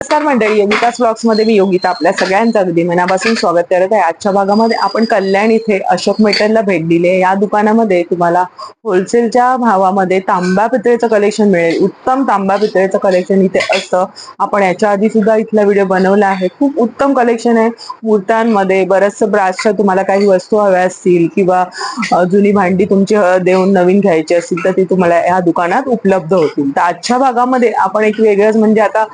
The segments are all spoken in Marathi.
नमस्कार मंडळी, योगितास ब्लॉग्स मध्ये मी योगिता आपल्या सगळ्यांचं अगदी मनापासून स्वागत करत आहे. आजच्या भागामध्ये आपण कल्याण इथे अशोक मेटलला भेट दिली आहे. या दुकानामध्ये तुम्हाला होलसेलच्या भावामध्ये तांब्या पितळेचं कलेक्शन मिळेल. उत्तम तांब्या पितळेचं कलेक्शन इथे असतं. आपण याच्या आधी सुद्धा इथला व्हिडिओ बनवला आहे. खूप उत्तम कलेक्शन आहे. मूर्त्यांमध्ये बरंचसं ब्रासच्या तुम्हाला काही वस्तू हव्या असतील किंवा जुनी भांडी तुमची देऊन नवीन घ्यायची असतील तर ती तुम्हाला या दुकानात उपलब्ध होतील. तर आजच्या भागामध्ये आपण एक वेगळंच म्हणजे आता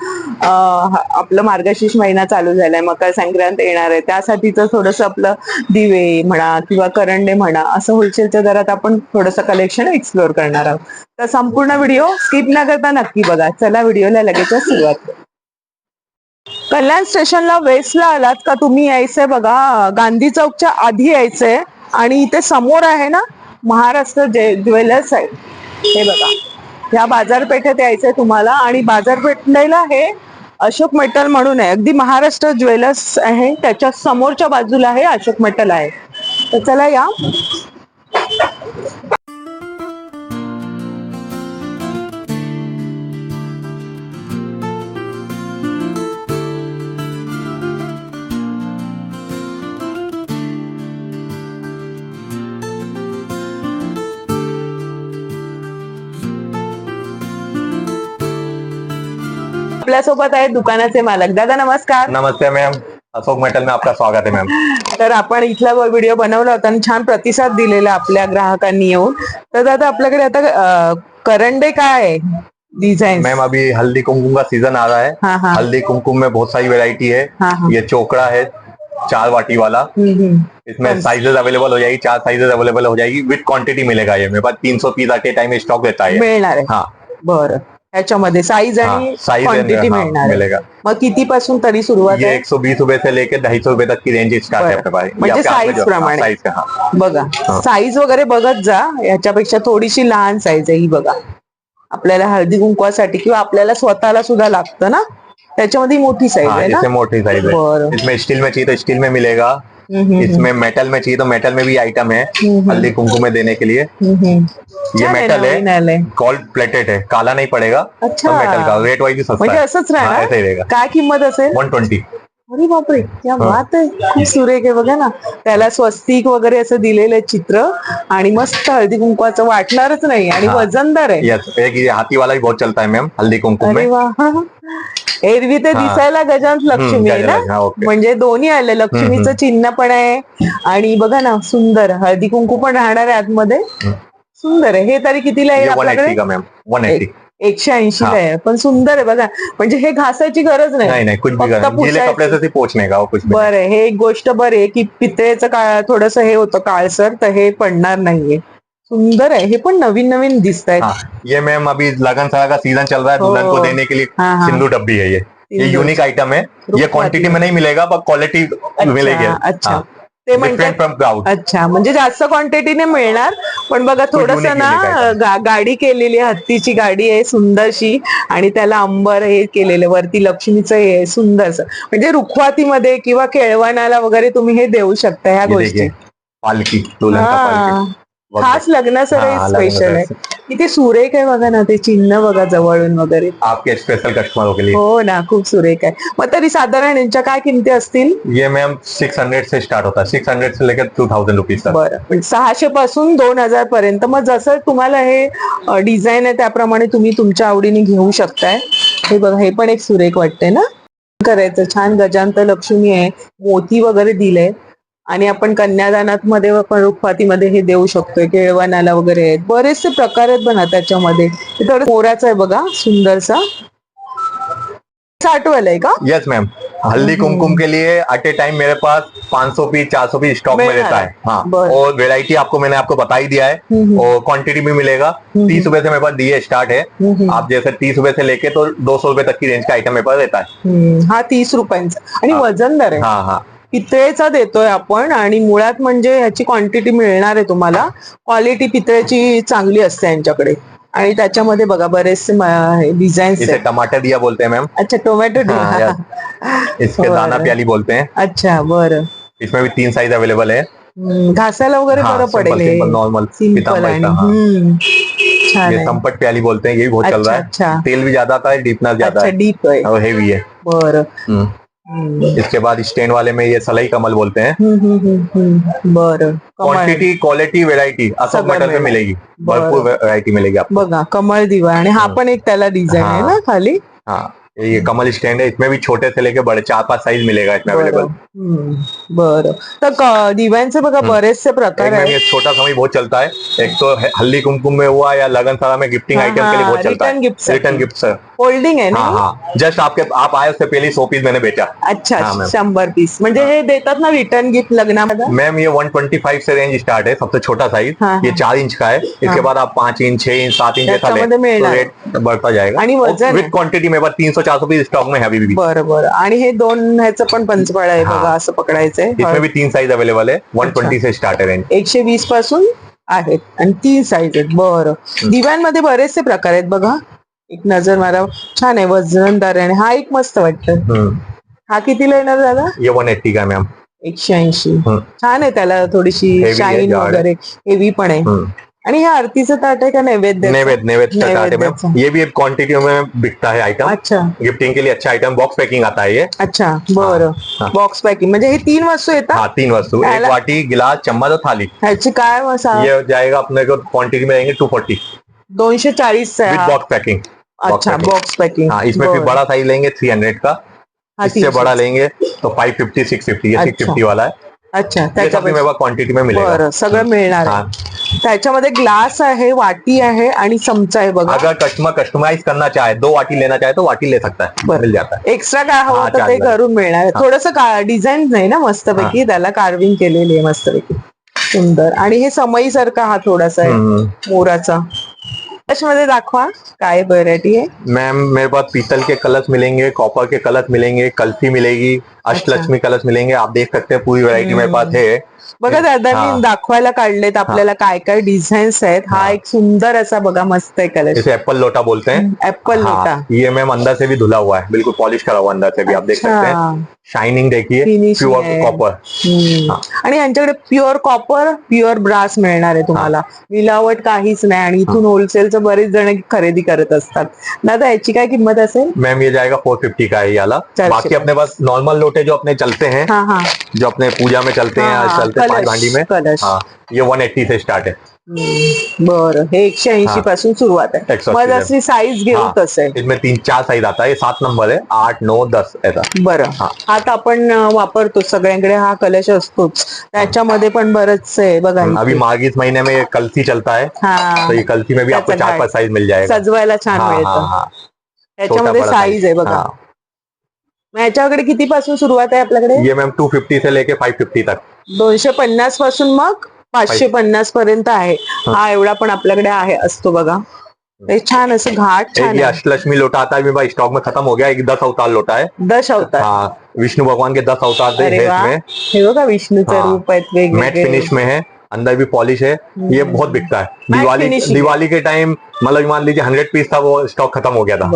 आपलं मार्गशीर्ष महिना चालू झालाय, मकर संक्रांत येणार आहे, त्यासाठीच थोडस आपलं दिवे म्हणा किंवा करंडे म्हणा असं होलसेलच्या दरात आपण थोडंसं कलेक्शन एक्सप्लोर करणार आहोत. तर संपूर्ण व्हिडिओ स्किप न करता नक्की बघा. चला व्हिडिओला लगेच सुरुवात. कल्याण स्टेशनला वेस्टला आलात का तुम्ही यायचंय बघा, गांधी चौकच्या आधी यायचंय आणि इथे समोर आहे ना महाराष्ट्र ज्वेलर्स आहे, हे बघा. या बाजारपेठेत यायचंय तुम्हाला आणि बाजारपेठेला हे अशोक मेटल म्हणून आहे. अगदी महाराष्ट्र ज्वेलर्स आहे, त्याच्या समोरच्या बाजूला आहे अशोक मेटल आहे. तर चला या. आपल्यासोबत आहे दुकानाचे मालक. दादा नमस्कार. नमस्ते मैम, अशोक मेटल में आपका स्वागत है मैम. तर आपण इथला व्हिडिओ बनवला होता आणि छान प्रतिसाद दिलेला आपल्या ग्राहकांनी येऊन. तर दादा आपल्याकडे आता करंडे काय आहे डिजाइन? मैम अभी हल्दी कुमकुम का सीजन आ रहा है. हाँ. हल्दी कुमकुम में बहुत सारी वेरायटी है. हाँ. ये चोकड़ा है 4 वाटी वाला. इसमें साइजेस अवेलेबल हो जाएगी, 4 साइजेस अवेलेबल हो जाएगी. विथ क्वांटिटी मिलेगा. ये मेरे पास 300 पीस आटे टाइम स्टॉक रहता है. मिळणार आहे. हाँ बरं. ह्याच्यामध्ये साईज आणि क्वांटिटी मिळणार मिलेगा. मग किती पासून तरी सुरुवात ये आहे? 120 रुपए से लेकर 250 रुपए तक की रेंज स्टार्ट है अपने पास. म्हणजे साईज प्रमाणे. साइज का हाँ. बघा साईज वगैरे बघत जा. याच्यापेक्षा थोडीशी लहान साईज आहे ही बघा. आपल्याला हळदी कुंकवासाठी किंवा आपल्याला स्वतःला सुद्धा लागतं ना, त्याच्यामध्ये मोठी साईज आहे ना. मोटी साइज है. इसमें स्टील में चाहिए तो स्टील में मिलेगा. इसमें मेटल में चाहिए तो मेटल में भी आइटम है हल्दी कुमकुम में देने के लिए. ये मेटल है, गोल्ड प्लेटेड है, काला नहीं पड़ेगा. अच्छा. तो मेटल का रेट वाइज भी सस्ता म्हणजे है. असंच राहणार. ऐसे ही रहेगा. काय किंमत असेल? 120. अरे बापरे, क्या बात आहे. खूप सुरेख आहे बघा ना. त्याला स्वस्तिक वगैरे असं दिलेलं चित्र आणि मस्त हळदी कुंकवाचं वाटणारच नाही आणि वजनदार आहे. एक ये हाथी वाला भी बहुत चलता है मैम हल्दी कुमकुम में. अरे वा. एरवी ते दिसायला गजांत लक्ष्मी आहे ना, म्हणजे दोन्ही आलं. लक्ष्मीचं चिन्ह पण आहे आणि बघा ना सुंदर हळदी कुंकू पण राहणार आहे आतमध्ये. सुंदर आहे. हे तरी कितीला येईल आपल्याकडे? 180. 180 आहे, पण सुंदर आहे बघा. म्हणजे हे घासायची गरज नाही. कुछ भी गीले कपड़े से पोछने का कुछ. बरं, हे एक गोष्ट बरी आहे की पितळेचं काळ थोडस हे होतं काळसर, तर हे पडणार नाहीये. सुंदर है. हे पण नवीन नवीन दिसत है. ये मैम अभी लगन सारा का सीजन चल रहा है. दुल्हन को देने के लिए सिंदूर डब्बी है. ये यूनिक आइटम है. ये क्वांटिटी में नहीं मिलेगा पर क्वालिटी मिलेगी. अच्छा. ते म्हणतात अच्छा, म्हणजे जास्त क्वांटिटीने मिळणार. पण बघा थोडस ना गाडी केलेली, हत्तीची गाडी आहे सुंदरशी आणि त्याला अंबर हे केलेलं, वरती लक्ष्मीचं हे सुंदरस. म्हणजे रुखवातीमध्ये किंवा केळवणाला वगैरे तुम्ही हे देऊ शकता ह्या गोष्टी. पालखी, दुल्हन का पालखी खास लग्नासाठी स्पेशल आहे. किती सुरेख आहे बघा ना, ते चिन्ह बघा जवळून वगैरे. आपके स्पेशल कस्टमर के लिए. हो ना, खूप सुरेख आहे. मग तरी साधारण यांच्या काय किमती असतील? ये मैम 600 से स्टार्ट होता है. 600 से लेकर 2000 रुपीज तक. बरं, 600 पासून 2000 पर्यंत. मग जसं तुम्हाला हे डिझाईन आहे त्याप्रमाणे तुम्ही तुमच्या आवडीने घेऊ शकताय. हे बघा, हे पण एक सुरेख वाटतंय ना करायचं. छान गजांत लक्ष्मी आहे, मोती वगैरे दिले आणि आपण कन्यादानात मध्ये आपण रुखवातीमध्ये हे देऊ शकतोय. केळवणाला वगैरे आहेत, बरेचसे प्रकार आहेत बघा त्याच्यामध्ये. थोडं मोराचं आहे बघा सुंदरसा. 60 वाला आहे का? Yes ma'am. हल्दी कुमकुम के लिए एट ए टाइम मेरे पास 500 पीस 400 पीस स्टॉक में रहता है. हाँ, और वेराइटी मैंने आपको बता ही दिया है. और क्वांटिटी भी मिलेगा. 30 रुपए से मेरे पास दिए स्टार्ट है. आप जैसे 30 रुपए से लेके तो 200 रुपए तक की रेंज का आइटम मेरे पास रहता है. हा 30 रुपयांचा आणि वजनदार आहे. हाँ. पितळेचा देतोय आपण आणि मुळात म्हणजे ह्याची क्वांटिटी मिळणार आहे तुम्हाला. क्वालिटी पितळेची चांगली असते यांच्याकडे. आणि त्याच्यामध्ये बघा बरेचसे डिझाईन्स. इसे टमाटर दिया बोलते हैं मैम. अच्छा, टोमॅटो दिया. इसके दाना प्याली बोलते हैं. अच्छा, बरं. इसमें भी 3 साइज अवेलेबल है. घासायला वगैरहे बरं पडेल. नॉर्मल सिंपल छान ये आहे. संपट प्याली बोलते हैं, ये भी बहुत चल रहा है. अच्छा. तेल भी ज्यादा आता है, डीपनेस ज्यादा है. डीप है और हेवी है. बरं. इसके बाद स्टैंड वाले में ये सलाई कमल बोलते हैं. बरं. Quantity quality variety Ashok metal में मिलेगी. भरपूर व्हेरायटी मिलेगी आपको. बघा कमळ दिवा आणि हा पण एक त्याला डिझाईन आहे ना खाली. हाँ ये कमल स्टैंड है. इसमें भी छोटे से लेके बड़े 4-5 साइज मिलेगा इसमें अवेलेबल. बरं. तर दिव्यांचे बघा बरेचसे प्रकार आहेत. ये छोटा सा भी बहुत चलता है. एक तो हल्दी कुमकुम में हुआ या लगन सारा में गिफ्टिंग आइटम के लिए बहुत चलता है. Return gift sir. होल्डिंग आहे ना. हाँ जस्ट आप आए उससे पहले 100 पीस मैंने बेचा. अच्छा 100 पीस म्हणजे हे देतात ना रिटर्न गिफ्ट लग्नामध्ये. मैम ये 125 से रेंज स्टार्ट है. सबसे छोटा साइज ये 4 इंच का है. इसके बाद आप 5 इंच 6 इंच 7 इंच ऐसा लें तो रेट बढ़ता जाएगा. आणि वजन विथ क्वांटिटी में 300-400 पीस स्टॉक में है अभी भी. बरं. आणि हे 2 ह्याचं पण पंचपाळा आहे बघा असं पकडायचंय. इसमें भी 3 साइज अवेलेबल है. 120 से स्टार्ट है रेंज. 120 पासून आहेत आणि 3 साईज आहेत. बरं. दिव्यांमध्ये बरेचसे प्रकार आहेत बघा. एक नजर मारा. छान आहे वजनदार आणि हा एक मस्त वाटतं. हा कितीला येणार दादा. ये 180 का मॅम. 180. छान आहे त्याला थोडीशी शाईन वगैरे हेवी पण आहे. आणि हे आरतीचं ताट आहे का नैवेद्य. नैवेद्य का ताट है मैम. ये भी एक क्वांटिटी में बिकता है आइटम. अच्छा गिफ्टिंग के लिए अच्छा आइटम. बॉक्स पैकिंग आता है ये. अच्छा बरं. बॉक्स पॅकिंग म्हणजे हे 3 वस्तू येतात. हाँ 3 वस्तू. एक वाटी गिलास चम्मच और थाली. ह्याची काय मसा ये जाएगा अपने को क्वांटिटी में रहेंगे 240. 240 विद बॉक्स पैकिंग. अच्छा बॉक्स पैकिंग. हाँ इसमें फिर बड़ा साइज लेंगे 300 का. इससे बड़ा लेंगे तो 550 650. ये 650 वाला है. अच्छा त्याच्यामध्ये क्वांटिटी में मिलेगा. बरं सगळं मिळणार आहे. त्याच्यामध्ये ग्लास आहे वाटी आहे आणि चमचा आहे बघा. अगर कस्टमर कस्टमाइज करना चाहे 2 वाटी लेना चाहे तो वाटी ले सकता है. मिल जाता है. एक्स्ट्रा काय हवं होतं ते करून मिळणार आहे. थोडंसं डिझाईन नाही ना मस्तपैकी त्याला कार्विंग केलेली आहे मस्तपैकी सुंदर. आणि हे समईसारखा हा थोडासा आहे मोराचा. त्याच्यामध्ये दाखवा काय व्हरायटी है. मैम मेरे पास पीतल के कलश मिलेंगे. कॉपर के कलश मिलेंगे. कलसी मिलेगी. अष्टलक्ष्मी कलश मिलेंगे. आप देख सकते हैं पूरी वैरायटी मेरे पास है. बघा दादांनी दाखवायला काढलेत आपल्याला काय काय डिझाईन्स आहेत. हा एक सुंदर असा बघा मस्त आहे कलश. इसे एप्पल लोटा बोलते हैं. एप्पल लोटा. ये मैम अंदर से भी धुला हुआ है. बिल्कुल पॉलिश करा हुआ अंदर से भी. आप देख सकते हैं. शाइनिंग देखिए. Pure copper. आणि यांच्याकडे प्युअर कॉपर प्युअर ब्रास मिळणार आहे तुम्हाला. मिलावट काहीच नाही. आणि इथून होलसेलचं बरेच जण खरेदी करत असतात. दादा याची काय किंमत असेल. मैम ये जाएगा 450 का है ये वाला. बाकी अपने पास नॉर्मल लोटे जो अपने चलते हैं जो अपने पूजा में चलते हैं चलते हैं 5 भांडी में. ये 180 से स्टार्ट है. बरं. हे 180 पासून सुरुवात आहे. मग अशी साईज घेऊ तसे. इसमें 3-4 साइज आता है. 7 नंबर है 8 9 10 ऐसा. बरं. हा तर आपण वापरतो सगळ्यांकडे हा कलश असतोच. त्याच्यामध्ये पण बरंच आहे बघा. अभी मार्च महीने में कलसी चलता है. तो ये कलसी में भी आपको 4-5 साइज मिल जाएगा. सजवायला छान मिळतं. त्याच्यामध्ये साईज आहे बघा. याच्याकडे किती पासून सुरुवात आहे आपल्याकडे. ये मैम 250 से लेके 550 तक. 250 पासून मग 550 पर्यंत आहे. हा एवढा पण आपल्याकडे आहे असतो बघा. ते छान असं घाट छान. ये अष्टलक्ष्मी लोटा आता है मेरे पास स्टॉक में खत्म हो गया. एक 10 अवतार लोटा है. 10 अवतार. हाँ विष्णु भगवान के 10 अवतार है इसमें. हे बघा विष्णूचं रूप आहेत वेगवेगळे. मैट फिनिश में है. अंदर भी पॉलिश है. ये बहुत बिकता है. दिवाली के टाइम मतलब मान लीजिए 100 पीस था वो स्टॉक खत्म हो गया था.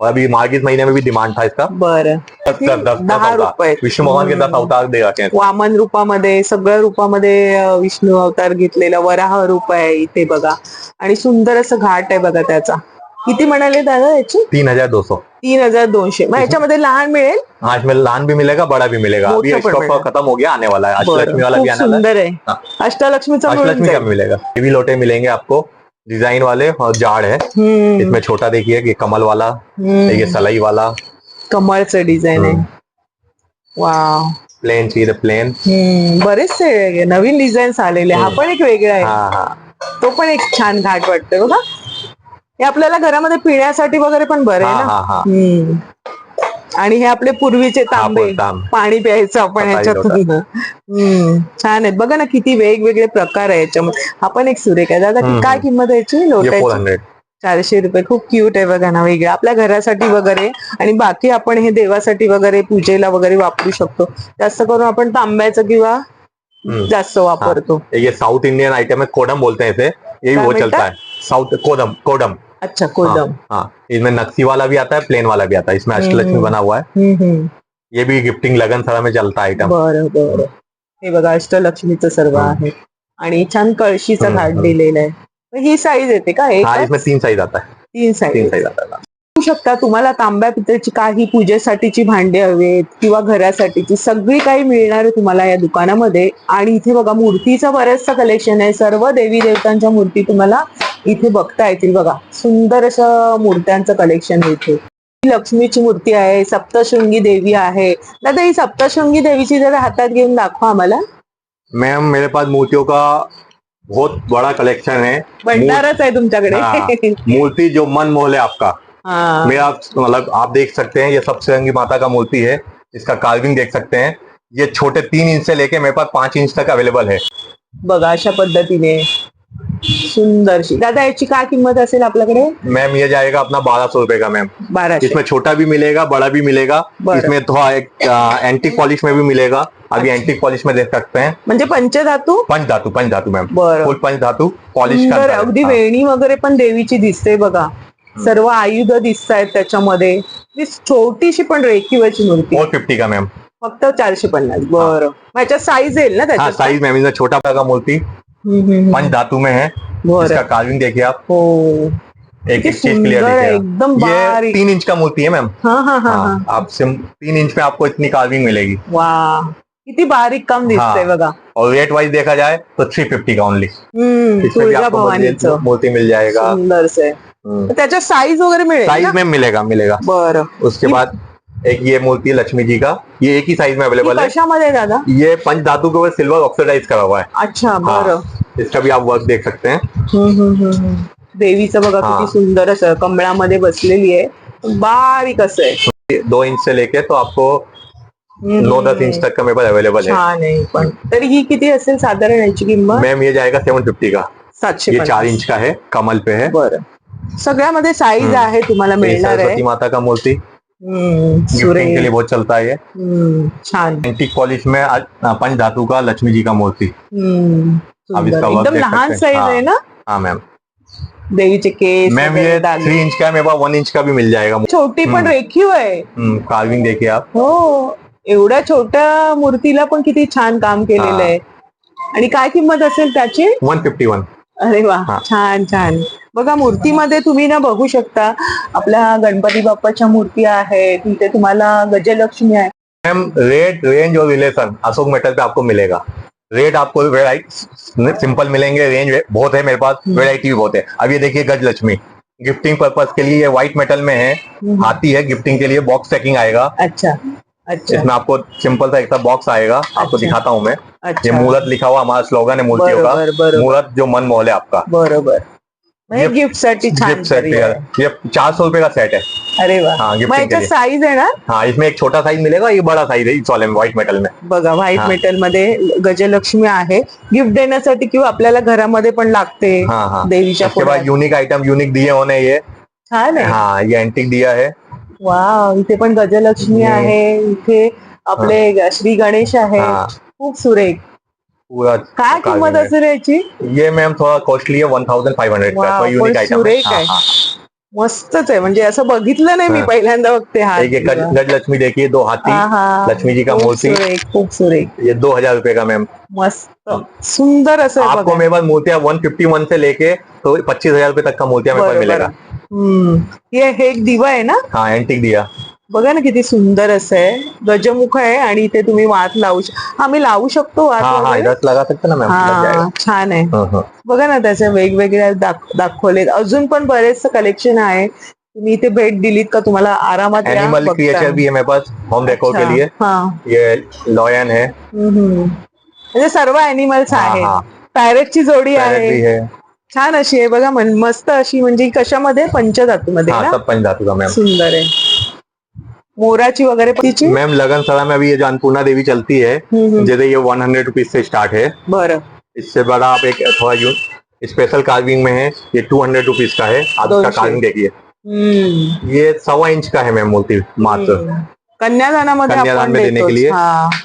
और अभी मार्च महीने में भी डिमांड था इसका. बरं. 10 रुपये. विष्णु भगवान के 10 अवतार दे रखे हैं. वामन रूपामध्ये सगळ्या रूपामध्ये विष्णू अवतार घेतलेला वराह रूप आहे इथे बघा. आणि सुंदर असं घाट आहे बघा त्याचा. किती म्हणाले दादा याची. 3200. 3200. मग याच्यामध्ये लहान मिळेल. हाँ इसमें लहान भी मिलेगा बड़ा भी मिलेगा. अभी स्टॉक खत्म हो गया आने वाला है. अष्टलक्ष्मी वाला भी आने वाला है. सुंदर है. अष्टलक्ष्मीचा अष्टलक्ष्मी का मिलेगा. ये भी लोटे मिलेंगे आपको डिजाइन वाले और जाड़ है. इसमें छोटा देखिए ये कमल वाला. ये सलाई वाला कमळचं डिझाईन आहे. वाव. प्लेन चाहिए प्लेन. बरेचसे नवीन डिझाईन्स आलेले. हा पण एक वेगळा आहे. तो पण एक छान घाट वाटतोय बघा. हे आपल्याला घरामध्ये पिण्यासाठी वगैरे पण बरं आहे ना. आणि हे आपले पूर्वीचे तांबे पाणी प्यायचं आपण ह्याच्यातून. छान आहेत बघा ना किती वेगवेगळे प्रकार आहे याच्यामध्ये. हा पण एक सुरेख आहे. दादा काय किंमत आहे याची लोट्याची. 400 रुपये. खूप क्यूट आहे बघा ना. वेगळं आपल्या घरासाठी वगैरे आणि बाकी आपण हे देवासाठी वगैरे पूजेला वगैरे वापरू शकतो. जास्त करून आपण तांब्याचं किंवा जास्त वापरतो. ये साउथ इंडियन आइटम है. कोडम बोलते हैं इसे. यही वो चलता है साउथ. कोडम. अच्छा कोडम. हाँ इसमें नक्शी वाला भी आता है प्लेन वाला भी आता है. इसमें अष्टलक्ष्मी बना हुआ है. ये भी गिफ्टिंग लगन सारा में चलता है आइटम. बरं बरं. हे बघा अष्टलक्ष्मीचं सर्व आहे. आणि छान कळशीचा घाट दिलेला आहे. ही साईज येते का. इसमें 3 साइज आता है. 3 साइज आता है. शकता तुम्हाला तांब्या पितळेची काही पूजेसाठीची भांडे हवेत किंवा घरासाठीची सगळी काही मिळणार आहे तुम्हाला या दुकानामध्ये. आणि इथे बघा मूर्तीचं बरंचसं कलेक्शन आहे. सर्व देवी देवतांच्या मूर्ती तुम्हाला इथे बघता येतील. बघा सुंदर असं मूर्त्यांचं कलेक्शन आहे इथे. लक्ष्मीची मूर्ती आहे, सप्तशृंगी देवी आहे. दादा ही सप्तशृंगी देवीची जरा हातात घेऊन दाखवा आम्हाला. मैम मेरे पास मूर्तियों का बहुत बड़ा कलेक्शन है. भंडारच आहे तुमच्याकडे. मूर्ति जो मन मोह ले आपका. हाँ. मेरा मतलब आप देख सकते हैं ये सप्तशृंगी माता का मूर्ति है. इसका कार्विंग देख सकते हैं. ये छोटे 3 इंच से लेके मेरे पास 5 इंच तक अवेलेबल है. बघा अशा पद्धतीने सुंदरशी. दादा याची काय किंमत असेल आपल्याकडे? मैम ये जाएगा अपना 1200 रुपए का मैम. 1200. इसमें छोटा भी मिलेगा, बड़ा भी मिलेगा. इसमें थोड़ा एक एंटीक पॉलिश में भी मिलेगा. अभी एंटीक पॉलिश में देख सकते हैं. म्हणजे पंचधातू पंचधातू मैम. बरं. फुल पंचधातू पॉलिश का. अगदी वेणी वगैरे पण देवीची दिसते बघा. सर्व आयुध दिसत आहेत त्याच्यामध्ये. छोटीशी पण रेखीवची मूर्ती. 450 का मैम. फक्त 450. बरं. ह्याच्या साईज येईल ना त्याच्या? साइज मैम इसमें छोटा का मूर्ति पंचधातु में है. इसका कार्विंग देखिए आप. हो एक चीज क्लियर देखिए. एकदम ये बारीक. 3 इंच का मूर्ति है मैम. हाँ. आप 3 इंच में आपको इतनी कार्विंग मिलेगी. वाह किती बारीक काम दिसतंय बघा. और रेट वाइज देखा जाए तो 350 का ओनली. इसमें भी आपको मूर्ति मिल जाएगा. सुंदर से. त्याच्या साईज वगैरे मिळेल? साइज में मिलेगा. बरं. उसके बाद एक ये मूर्ति है लक्ष्मी जी का. ये एक ही साइज में अवेलेबल है. कशामध्ये दादा? ये पंचधातु के ऊपर सिल्वर ऑक्सीडाइज करा हुआ है. अच्छा बरं. इसका भी आप वर्क देख सकते हैं. देवीचं बघा किती सुंदर असं कमळामध्ये बसलेली आहे. बारीक असं आहे. 2 इंच से लेके तो आपको 9-10 इंच तक का मेरे पास अवेलेबल है. छान आहे. पण तरी ही किती असेल साधारण याची किंमत? मैम ये जाएगा 750 का. 750. ये 4 इंच का है, कमल पे है. बरं. सगळ्यामध्ये साईज आहे तुम्हाला मिळणार आहे. सरस्वती माता का मूर्ति सुरेख के लिए बहुत चलता है. छान. एंटीक पॉलिश में पंचधातु का लक्ष्मी जी का मूर्ति. अब इसका वर्क एकदम देख लहान सकते साईज हैं. आहे ना? हाँ मैम. देवीचे केस मैम ये 3 इंच का है, मेरे पास 1 इंच का भी मिल जाएगा. छोटी पण रेखीव आहे. कार्विंग देखिए आप. हो एवढ्या छोट्या मूर्तीला पण किती छान काम केलेलं आहे. आणि काय किंमत असेल त्याची? 151. अरे वा छान छान. बघा मूर्तीमध्ये तुम्ही ना बघू शकता आपल्या गणपती बाप्पाच्या मूर्ती आहेत. तिथे तुम्हाला गजलक्ष्मी आहे. मैम रेट रेंज और रिलेशन अशोक मेटल पे आपको मिलेगा. रेट आपको सिंपल मिलेंगे. रेंज बहुत है मेरे पास, वेराइटी भी बहुत है. अब ये देखिए गजलक्ष्मी गिफ्टिंग पर्पस के लिए ये व्हाइट मेटल में है. हाथी है. गिफ्टिंग के लिए बॉक्स पैकिंग आएगा. अच्छा. इसमें आपको सिंपल सा एक बॉक्स आएगा. आपको दिखाता हूँ मैं. ये मुहूर्त लिखा हुआ हमारा स्लोगन है मूर्तियों का. मुहूर्त जो मन मोह ले आपका. बरोबर. गिफ्ट साठी छान. गिफ्ट सेट ये 400 रुपए का सेट है. अरे वा. हाँ गिफ्टिंग के लिए. साईज आहे ना? हाँ इसमें एक छोटा साइज मिलेगा, ये बड़ा साइज है इस वाले में व्हाइट मेटल में. बघा व्हाइट मेटल मध्ये गजलक्ष्मी आहे. गिफ्ट देण्यासाठी किंवा आपल्याला घरामध्ये पण लागते देवीच्या. उसके बाद यूनिक आइटम, यूनिक दिए होने ये छान आहे. हाँ ये एंटिक दिया है. वा इथे पण गजलक्ष्मी आहे. इथे आपले श्री गणेश आहे. खूप सुरेख. पूरा काय किंमत असेल याची? ये मैम थोड़ा कॉस्टली है 1500 का. कोई यूनिक आइटम सुरेख आहे. मस्तच आहे. म्हणजे असं बघितलं नाही मी पहिल्यांदा बघते. हा गजलक्ष्मी देखिए 2 हाथी लक्ष्मी जी का मूर्ति. खूप सुरेख. ये 2000 रुपए का मैम. मस्त सुंदर असं आपको मेरे पास मूर्तियां 151 से लेके तो 25,000 रुपए तक का मूर्तियां मेरे पास मिलेगा. हे एक दिवा आहे ना? हाँ एंटिक दिया. बघा ना किती सुंदर असं आहे. गजमुख आहे आणि इथे तुम्ही वात लावू आम्ही लावू शकतो. लगा सकते ना मॅम. छान आहे. बघा ना त्याचे वेगवेगळे दाखवलेत. अजून पण बरेच कलेक्शन आहे. तुम्ही इथे भेट दिलीत का तुम्हाला आरामात. एनिमल क्रिएचर भी है मेरे पास होम डेकोर के लिए. ये लॉयन है. म्हणजे सर्व एनिमल्स आहे. पॅरेटची जोडी आहे. छान अशी आहे बघा. मस्त अशी. म्हणजे कशामध्ये? पंचधातूमध्ये. पंचधातु का मैम. सुंदर आहे. मोराची वगैरे तिची. मैम लगनसरा में अभी ये जो अन्नपूर्णा देवी चलती है जैसे ये 100 रुपीज से स्टार्ट है. बरं. इससे बड़ा आप एक थोड़ा स्पेशल कार्विंग में है. ये 200 रुपीज का है. आप इसका कार्विंग देखिए. ये 1.25 इंच का है मैम मूर्ति मात्र. कन्यादानामध्ये कन्यादान में देने के लिए.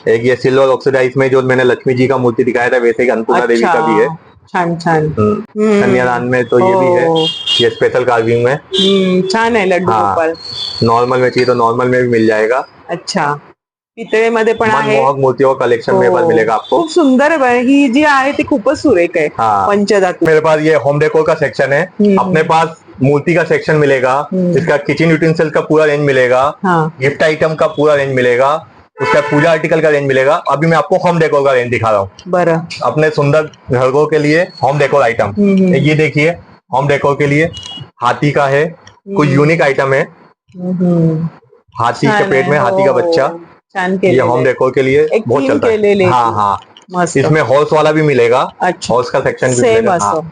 एक ये सिल्वर ऑक्सीडाइज में जो मैंने लक्ष्मी जी का मूर्ति दिखाया था वैसे ही अन्नपूर्णा देवी का भी है. छान छान. कन्यादान में तो ये भी है. ये स्पेशल कार्विंग में. छान आहे. लड्डू गोपाल. नॉर्मल में चाहिए तो नॉर्मल में भी मिल जाएगा. अच्छा. पितळेमध्ये पण आहे. मनमोहक मूर्तियों का कलेक्शन मेरे पास मिलेगा आपको. खूप सुंदर आहे. ही जी आहे ती खूपच सुरेख आहे. पंचधातू. मेरे पास ये होम डेकोर का सेक्शन है. अपने पास मूर्ति का सेक्शन मिलेगा, इसका किचन यूटेंसिल्स का पूरा रेंज मिलेगा, गिफ्ट आइटम का पूरा रेंज मिलेगा, उसका पूजा आर्टिकल का रेंज मिलेगा। अभी मैं आपको होम डेकोर का रेंज दिखा रहा हूँ, अपने सुंदर घरों के लिए होम डेकोर आइटम। ये देखिए, होम डेकोर के लिए हाथी का है, कुछ यूनिक आइटम है। हाथी के पेट में हाथी का बच्चा, ये होम डेकोर के लिए बहुत चलता है। हाँ हाँ, इसमें हॉर्स वाला भी मिलेगा, हॉर्स का सेक्शन भी मिलेगा। हाँ।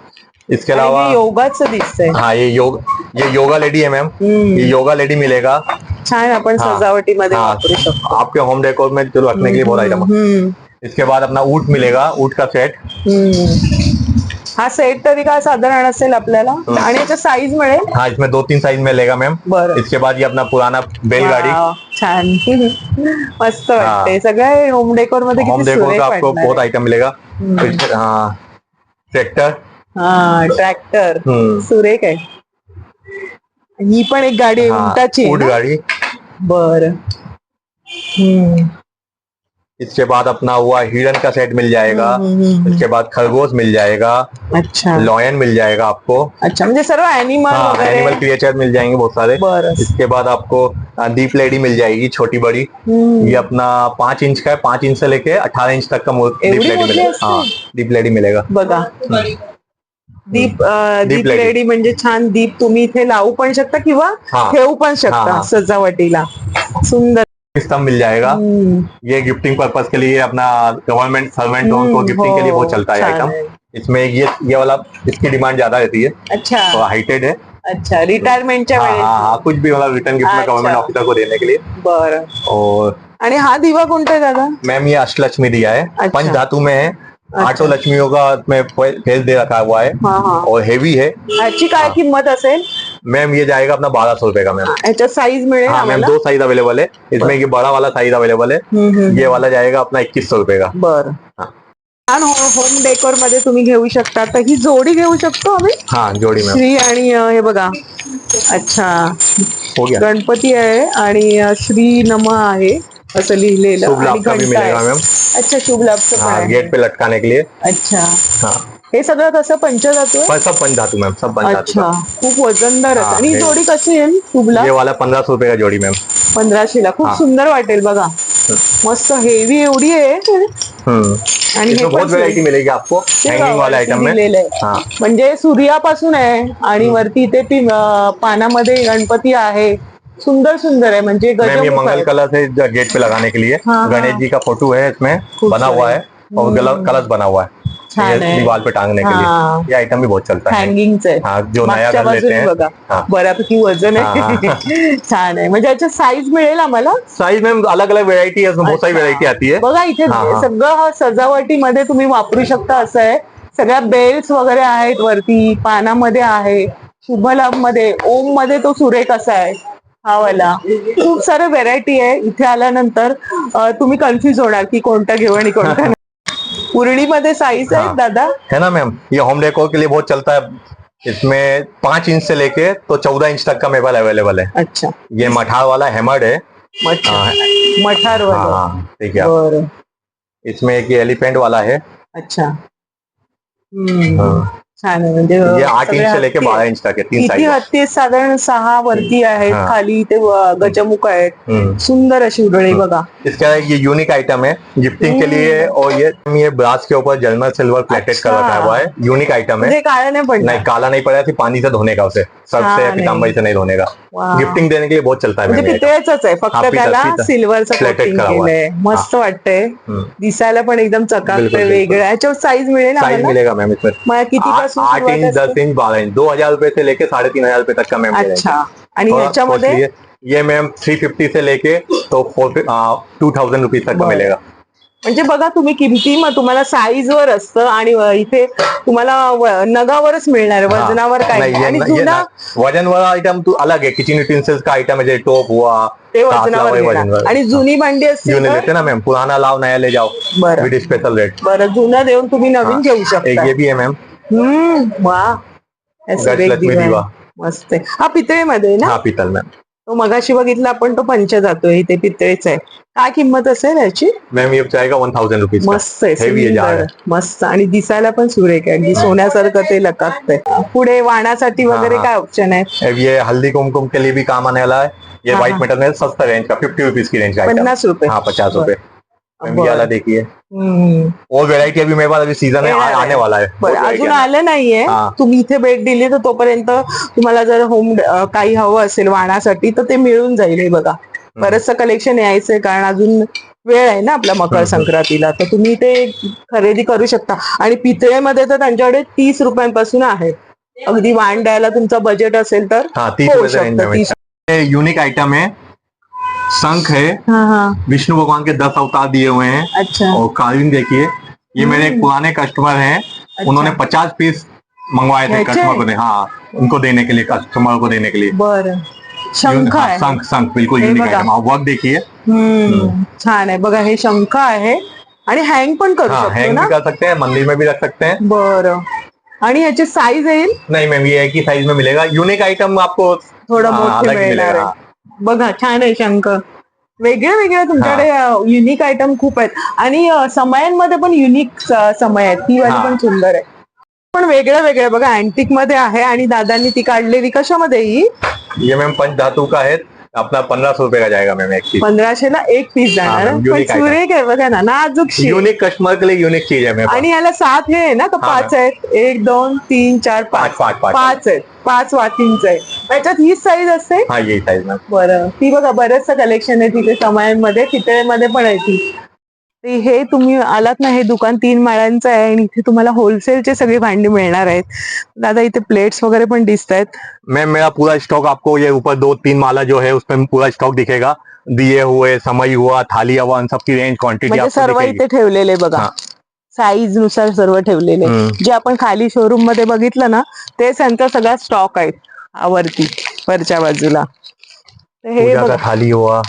इसके अलावा योगाचं दिसतंय। हाँ, ये योगा लेडी है मैम, ये योगा लेडी मिलेगा। छान, आपण सजावटीमध्ये वापरू शकतो। आपके होम डेकोर में जो रखने के लिए बहुत आइटम है। इसके बाद अपना ऊंट मिलेगा, ऊंट का सेट। हा सेट तरी काय साधारण असेल आपल्याला, आणि याचा साईज मिळेल? हाँ, इसमें 2-3 साइज मिलेगा मैम। इसके बाद ये अपना पुराना बैलगाड़ी। छान, मस्त वाटते। सगळ्या होम डेकोर मध्ये होम डेकोर का आपको बहुत आइटम मिलेगा। ट्रैक्टर, ट्रॅक्टर सुरेख आहे। ही पण एक गाडी आहे, उंटाची ऊंट गाड़ी। बर। इसके बाद अपना हुआ हिरन का सेट मिल जाएगा। इसके बाद खरगोश मिल जाएगा। अच्छा, लॉयन मिल जाएगा आपको। अच्छा, म्हणजे सर्व एनिमल एनिमल क्रिएचर मिल जाएंगे बहुत सारे। इसके बाद आपको दीप लेडी मिल जाएगी, छोटी बड़ी। ये अपना 5 इंच का है, 5 इंच से लेके 18 इंच तक का दीप लेडी मिलेगा। हाँ, दीप लेडी मिलेगा बघा। दीप लेडी म्हणजे छान, दीप तुम्ही इथे लावू पण शकता किंवा ठेवू पण शकता सजावटीला। सुंदर स्तंभ मिल जाएगा। ये गिफ्टिंग पर्पस के लिए, अपना गवर्नमेंट सर्वेंट को गिफ्टिंग के लिए बहुत चलता है आइटम। इसमें ये वाला, इसकी डिमांड ज्यादा रहती है। अच्छा, तो हाइटेड है। अच्छा, रिटायरमेंटच्या वेळेस कुछ भी मतलब रिटर्न गिफ्ट में गवर्नमेंट ऑफिसर को देने के लिए। बरं। और आणि हा दिवा कोणता है दादा? मैम, ये अष्टलक्ष्मी दिया है, पंचधातु में है। 8 लक्ष्मियों का मैं फेस दे रखा हुआ है। और हेवी है। याची काय किंमत असेल? मैम, ये जाएगा अपना 1200 रुपए का मैम। याचा साइज मिळेल? हाँ मैम, 2 साइज अवेलेबल है इसमें। ये बड़ा वाला साइज अवेलेबल है, ये वाला जाएगा अपना 2100 रुपए का। बरं। होम डेकोर मध्ये तुम्ही घेऊ शकता। तर ही जोडी घेऊ शकतो आम्ही? हाँ, जोडी मैम। श्री आणि हे बघा, अच्छा, हो गया। गणपती आहे आणि श्री नम आहे असं लिहिलेलं। शुभ लाभ का भी मिलेगा मैम। अच्छा, शुभ लाभ गेट पे लटकाने के लिए। अच्छा, हाँ। हे सगळं कसं पंचधातू आहे? सब पंचधातु मैम, सब पंचधातु। अच्छा, खूप वजनदार आहे। आणि जोडी कशी येईल शुभ लाभ? ये वाला 1500 रुपए का जोड़ी मैम। 1500 ला खूप सुंदर वाटेल बघा, मस्त हेवी एवढी आहे। आणि हे बहुत व्हरायटी मिलेगी आपको हँगिंग वाले आइटम में। म्हणजे सूर्यापासून आहे आणि वरती इथे पानामध्ये गणपती आहे। सुंदर सुंदर है, म्हणजे मैम ये मंगल कलश है गेट पे लगाने के लिए। गणेश जी का फोटो है इसमें बना हुआ है, और कलश बना हुआ है दीवार पे टांगने के लिए। ये आइटम भी बहुत चलता है, हँगिंग है। हाँ, जो नया घर लेते हैं। बऱ्यापैकी वजन आहे। छान आहे, म्हणजे याचा साईज मिळेल आम्हाला? साईज मैम अलग अलग व्हरायटी है, बहुत सारी व्हरायटी आती है। बघा इथे सगळं सजावटीमध्ये तुम्ही वापरू शकता असं आहे। सगळ्या बेल्स वगैरे आहेत, वरती पानामध्ये आहे, शुभ लाभ मध्ये, ओम मध्ये तो सुरेख असा आहे हा वाला। खूप सारे व्हरायटी आहे। इथे आल्यानंतर तुम्ही कन्फ्युज होणार की कोणता घेऊ आणि कोणता नाही। पूर्णी मध्ये साइज है दादा? है ना मैम, ये होम डेकोर के लिए बहुत चलता है। इसमें 5 इंच से लेके तो 14 इंच तक का मेबल अवेलेबल है। अच्छा, ये मठार वाला हैमर्ड है। मठार वाला, ठीक है। इसमें एक ये एलिफेंट वाला है। अच्छा, छान आहे। म्हणजे ये 8 इंच से लेके 12 इंच तक है, 3 साइज। हत्ती साधारण 6 वरती आहेत, खाली ते गजमुख आहेत। सुंदर अशी उडळी बघा। इसका ये यूनिक आइटम है गिफ्टिंग के लिए। और ये ब्रास के ऊपर जर्मन सिल्वर प्लेटेड कर रखा हुआ है, यूनिक आइटम है। काला नहीं पड़ता? नहीं, काला नहीं पड़ा, सिर्फ पानी से धोने का, उसे सर्फ से पीताम्बरी से नहीं धोने का। गिफ्टिंग देने के लिए बहुत चलता है। पितळेचंच आहे, फक्त त्याला सिल्वरचं कोटिंग केलंय। मस्त वाटतंय, दिसायला पण एकदम चकाकते, वेगळं। याच्यावर साईज मिळेल? साइज मिलेगा मैम इसमें। किती 8 इंच, 10 इंच, 12 इंच, 2000 रुपए से लेके 3500 रुपए तक का मैम। अच्छा, आणि ह्याच्यामध्ये ये मैम 350 से लेके तो 2000 रुपीज तक का मिलेगा। म्हणजे बघा तुम्ही किमती मग तुम्हाला साईज वर असतं आणि इथे तुम्हाला नगावरच मिळणार, वजनावर काही नाही। वजन वाला आइटम तू अलग है, किचन यूटेंसिल्स का आइटम है, जैसे टोप हुआ ते वजनावर। आणि जुनी भांडी असते, जुनी लेते ना मैम, पुराना लाओ नया ले जाओ विद स्पेशल रेट। बरं, जुना देऊन तुम्ही नवीन घेऊ शकता। ये भी है मैम। वाह, लक्ष्मी दिवा मस्त आहे। हा पितळेमध्ये ना? हा, पितल मैम। तो मगाशी बघितला आपण, तो पंच जातोय, इथे पितळेचा आहे. काय किंमत असेल याची? मैम ये जाएगा 1000 रुपीज. मस्त आहे, हेवी आहे, जाड सुंदर, आहे. मस्त आणि दिसायला पण सुरेख आहे, अगदी सोन्यासारखं ते लकाकतंय. पुढे वाणासाठी वगैरे हाँ, काय ऑप्शन आहे? अब ये हल्दी कुमकुम के लिए भी काम आने वाला है. ये हाँ, व्हाइट हाँ. मेटल में सस्ता रेंज का 50 रुपीज की रेंज का आइटम. 50 रुपये. हाँ 50 रुपए. मैम ये बरं. वाला देखिए. हम्म. और वेरायटी अभी मेरे पास अभी सीजन है, येणार आहे. आने वाला है. बरं, बहुत variety अजून आने आलं नाहीये. हा. तुम्ही इथे भेट दिली तर तोपर्यंत तुम्हाला जर होम काही हवं असेल वाणासाठी तर ते मिळून जाईल. हे बघा, बरंचसं कलेक्शन यायचंय, कारण अजून वेळ आहे ना आपल्या मकर संक्रांतीला, तर तुम्ही ते खरेदी करू शकता. आणि पितळेमध्ये तर त्यांच्याकडे 30 रुपयांपासून आहे. अगदी वाण द्यायला तुमचं बजेट असेल तर हाँ 30 होऊ रुपए से रेंज शकतं. में 30. ये यूनिक आइटम है. शंख है, हा हा. विष्णु भगवान के 10 अवतार दिए हुए हैं. अच्छा. और कार्विंग देखिए, ये मेरे एक पुराने कस्टमर हैं. उन्होंने 50 पीस मंगवाए थे अच्छा. कस्टमर को हाँ उनको देने के लिए, कस्टमर को देने के लिए. बरं, शंख हाँ, आहे. शंख शंख बिल्कुल हे यूनिक बघा. आइटम. आप वर्क देखिए. छान आहे बघा, हे शंख आहे आणि हँग पण करू हाँ शकतो हैंग ना? भी कर सकते हैं, मंदिर में भी रख सकते हैं. बरं. आणि याची साईज येईल नहीं मैम ये एक ही साइज में मिलेगा. यूनिक आइटम आपको थोडं हाँ, मोठे अलग मिळणार मिलेगा. आहे. बघा, छान आहे शंख. वेगळे वेगळे तुमच्याकडे युनिक आयटम खूप आहेत. आणि समयांमध्ये पण युनिक समय आहेत. ही वाली हा. पण सुंदर आहे, पण वेगळ्या वेगळ्या बघा, अँटिक मध्ये आहे. आणि दादांनी ती काढलेली कशामध्ये ही? ये मैम पंचधातु का है. अपना 1500 रुपए का जाएगा मैम एक पीस. 1500ला एक पीस जाणार हा, आहे. पण unique item. सुरेख आहे बघा ना, नाजूकशी. यूनिक कस्टमर के लिए यूनिक चीज है मेरे पास. आणि याला 7 हे आहे ना का हा, 5 आहेत? 1 2 3 4 5 पाच. 5 आहेत. 5 वातींचं आहे. त्याच्यात ही साईज असते. हाँ यही साइज मैम. बरं, ती बघा, बरंचसं कलेक्शन आहे तिथे समयांमध्ये, पितळेमध्ये पण आहे ती. ते हे तुम्ही आलात ना, हे दुकान 3 माळ्यांचं आहे आणि इथे तुम्हाला होलसेलचे सगळी भांडी मिळणार आहेत. दादा इथे प्लेट्स वगैरे पण दिसत आहेत. मैम मेरा पूरा स्टॉक आपको ये ऊपर 2-3 माला जो है उसमें पूरा स्टॉक दिखेगा. दिए हुए, समय हुआ, थाली हवा, उन सबकी रेंज क्वांटिटी म्हणजे आपको सर्व दिखेगी. इथे ठेवलेले बघा, हा. साईज नुसार सर्व ठेवलेले. जे आपण खाली शोरूम मध्ये बघितलं ना, तेच यांचा सगळा स्टॉक आहे वरती, वरच्या बाजूला. तर हे पूजा बघा, का थाली हुआ.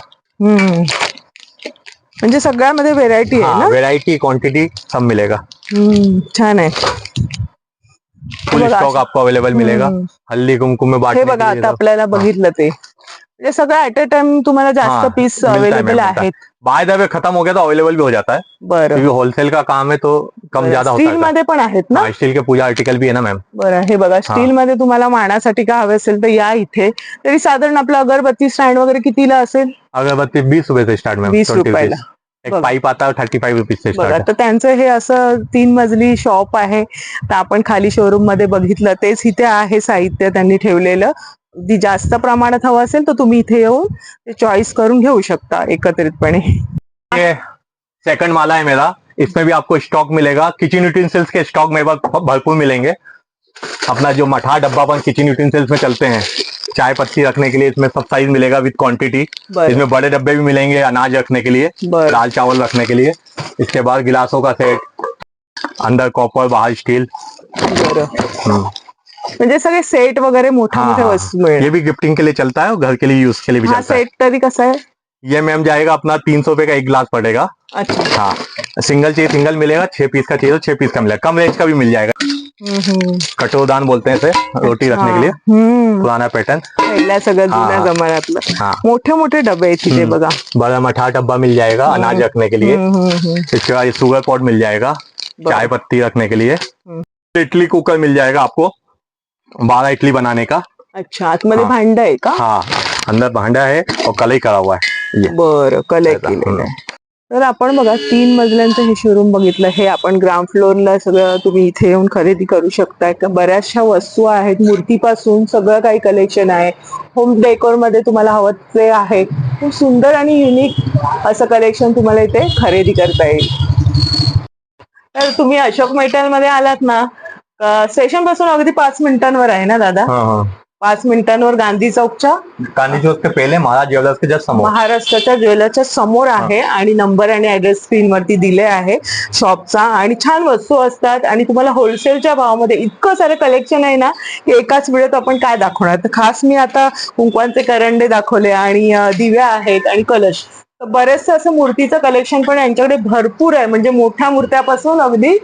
म्हणजे सगळ्यामध्ये व्हेरायटी आहे ना? वेरायटी क्वांटिटी सब मिलेगा. छान आहे. फुल बघा, स्टॉक आपको अवेलेबल मिलेगा. हल्दी कुमकुम में हे बांटने बघा, के लिए आता सब. आपल्याला बघितलं ते, म्हणजे सगळं ऍट अ टाइम तुम्हाला जास्त हाँ, पीस मिलता है अवेलेबल मैम, मिलता है. आहेत. बाय द वे खत्म हो गया तो अवेलेबल भी हो जाता है, बरं, क्योंकि होलसेल का काम है तो कम ज्यादा होता स्टील है. मध्ये पण आहेत ना? हाँ, स्टील के पूजा आर्टिकल भी है ना मैम. बरं, हे बघा, स्टील मध्ये तुम्हाला मानासाठी का हवे असेल तर या इथे. तरी साधारण आपलं अगरबत्ती स्टँड वगैरे कितीला असेल? अगरबत्ती 20 रुपए से स्टार्ट मैम. 20 20 रुपयाला. रुपीज. एक बघा. पाइप आता है 35 रुपीज से बघा, स्टार्ट तर त्यांचं हे असं 3 मजली शॉप आहे. तर आपण खाली शोरूम मध्ये बघितलं तेच इथे आहे साहित्य त्यांनी ठेवलेलं. अगदी जास्त प्रमाणात हवं असेल तर तुम्ही इथे येऊन ते चॉईस करून घेऊ शकता एकत्रितपणे. है. सेकंड माला है मेरा. इसमें भी आपको स्टॉक मिलेगा. किचन यूटेंसिल्स के स्टॉक मेरे पास भरपूर मिलेंगे. अपना जो मठा डब्बा अपन किचन यूटेंसिल्स में चलते हैं, चाय पत्ती रखने के लिए इसमें सब साइज मिलेगा विद क्वांटिटी. बरं. इसमें बड़े डब्बे भी मिलेंगे अनाज रखने के लिए, बरं. दाल चावल रखने के लिए. इसके बाद गिलासों का सेट, अंदर कॉपर बाहर स्टील. बरं, म्हणजे सगळे सेट वगैरे मोठ्या मोठ्या वस्तू मिळेल. ये भी गिफ्टिंग के लिए चलता है और घर के लिए यूज के लिए भी हा चलता है. सेट तरी कसा आहे? ये मैम जाएगा अपना 300 रुपए का एक गिलास पड़ेगा. अच्छा. हाँ, सिंगल चाहिए सिंगल मिलेगा. 6 पीस का चाहिए तो 6 पीस का मिलेगा. कम रेंज का भी मिल जाएगा. कटोरदान बोलते हैं इसे, रोटी रखने के लिए. पुराना पैटर्न. पहिल्या सगळं जुन्या हाँ. जमान्यातलं. हाँ. मोठे मोठे डबे आहेत तिथे बघा. बड़ा मठा डब्बा मिल जाएगा अनाज रखने के लिए. इसके बाद शुगर पॉट मिल जाएगा चाय पत्ती रखने के लिए. इडली कुकर मिल जाएगा आपको 12 इडली बनाने का. अच्छा, आतमध्ये हाँ. भांड आहे का? हाँ, अंदर भांडा है और कलई करा हुआ है. ये बरं, कलेक्ट केलेलं आहे. तर आपण बघा 3 मजल्यांचं हे शोरूम बघितलं. हे आपण ग्राउंड फ्लोअरला सगळं तुम्ही इथे येऊन खरेदी करू शकता. बऱ्याचशा वस्तू आहेत, मूर्तीपासून सगळं काही कलेक्शन आहे. होम डेकोर मध्ये तुम्हाला हवं ते आहे. खूप सुंदर आणि युनिक असं कलेक्शन तुम्हाला इथे खरेदी करता येईल. तर तुम्ही अशोक मेटल मध्ये आलात ना, स्टेशन पासून अगदी 5 मिनिटांवर आहे ना दादा? 5 मिनिटांवर गांधी चौकच्या, गांधी चौक के पहले महाराज ज्वेलर्स के जस्ट समोर. महाराष्ट्राच्या ज्वेलर्सच्या समोर आहे. आणि नंबर आणि ऍड्रेस स्क्रीन वरती दिले आहे शॉपचा. आणि छान वस्तू असतात आणि तुम्हाला होलसेलच्या भावामध्ये इतकं सारं कलेक्शन आहे ना की एकाच वेळेत आपण काय दाखवणार. तर खास मी आता कुंकवांचे करंडे दाखवले आणि दिव्या आहेत आणि कलश. तर बरेचसं असं मूर्तीचं कलेक्शन पण यांच्याकडे भरपूर आहे. म्हणजे मोठ्या मूर्त्यापासून अगदी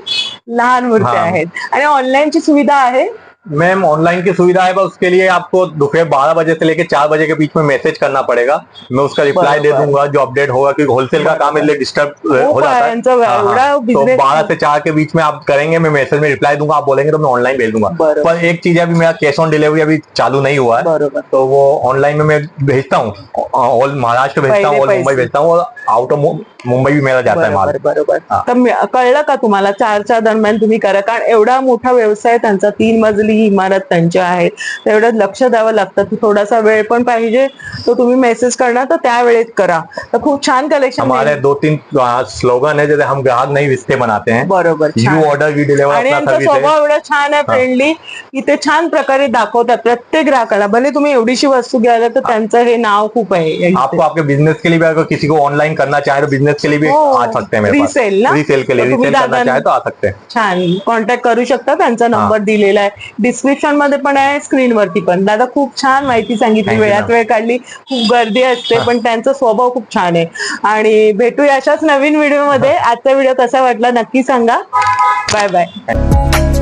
लहान मूर्त्या हा. आहेत. आणि ऑनलाईनची सुविधा आहे. मैम ऑनलाइन की सुविधा है, बस उसके लिए आपको दोपहर 12 बजे से लेकर 4 बजे के बीच में मैसेज करना पड़ेगा। मैं उसका रिप्लाई दे दूंगा जो अपडेट होगा, क्योंकि होलसेल का काम इसलिए डिस्टर्ब हो जाता है। तो 12 से 4 के बीच में आप करेंगे, मैं मैसेज में रिप्लाई दूंगा, आप बोलेंगे तो मैं ऑनलाइन भेज दूंगा। पर एक चीज है, अभी मेरा कैश ऑन डिलीवरी अभी चालू नहीं हुआ है, तो वो ऑनलाइन में मैं भेजता हूँ, ऑल महाराष्ट्र भेजता हूँ, ऑल मुंबई भेजता हूँ, और आउट ऑफ मुंबई भी मेरा जाता है माल। बरोबर। तर कळलं का तुम्हाला 4च्या दरम्यान तुम्ही करा, कारण एवढा मोठा व्यवसाय त्यांचा, 3 मजली इमारत त्यांची आहे, तेवढं लक्ष द्यावं लागतं, थोडासा वेळ पण पाहिजे, तो तुम्ही मेसेज करणार तर त्या वेळेत करा। तर खूप छान कलेक्शन। हमारे 2-3 स्लोगन है, जैसे हम ग्राहक नहीं रिश्ते बनाते हैं। बरोबर, यू ऑर्डर वी डिलीवर आणि अपना यांचा सर्विस है। स्वभाव एवढा छान आहे, फ्रेंडली, की ते छान प्रकारे दाखवतात प्रत्येक ग्राहकाला, भले तुम्ही एवढीशी वस्तू घ्यायला तर त्यांचं हे नाव खूप आहे। आपको आपके बिजनेस के लिए भी, अगर किसी को ऑनलाइन करना चाहे तो बिजनेस के लिए भी आ सकते हैं मेरे पास। रिसेल ना, रीसेल के लिए, रीसेल करना चाहे तो आ सकते हैं। छान, कॉन्टॅक्ट करू शकता, त्यांचा नंबर दिलेला आहे डिस्क्रिप्शन मध्ये पण आहे, स्क्रीन वरती पण। दादा खूप छान माहिती सांगितली, वेळात वेळ काढली, खूप गर्दी असते पण त्यांचा स्वभाव खूप छान आहे। आणि भेटूया अशाच नवीन व्हिडिओ मध्ये। आजचा व्हिडिओ कसा वाटला नक्की सांगा। Bye bye.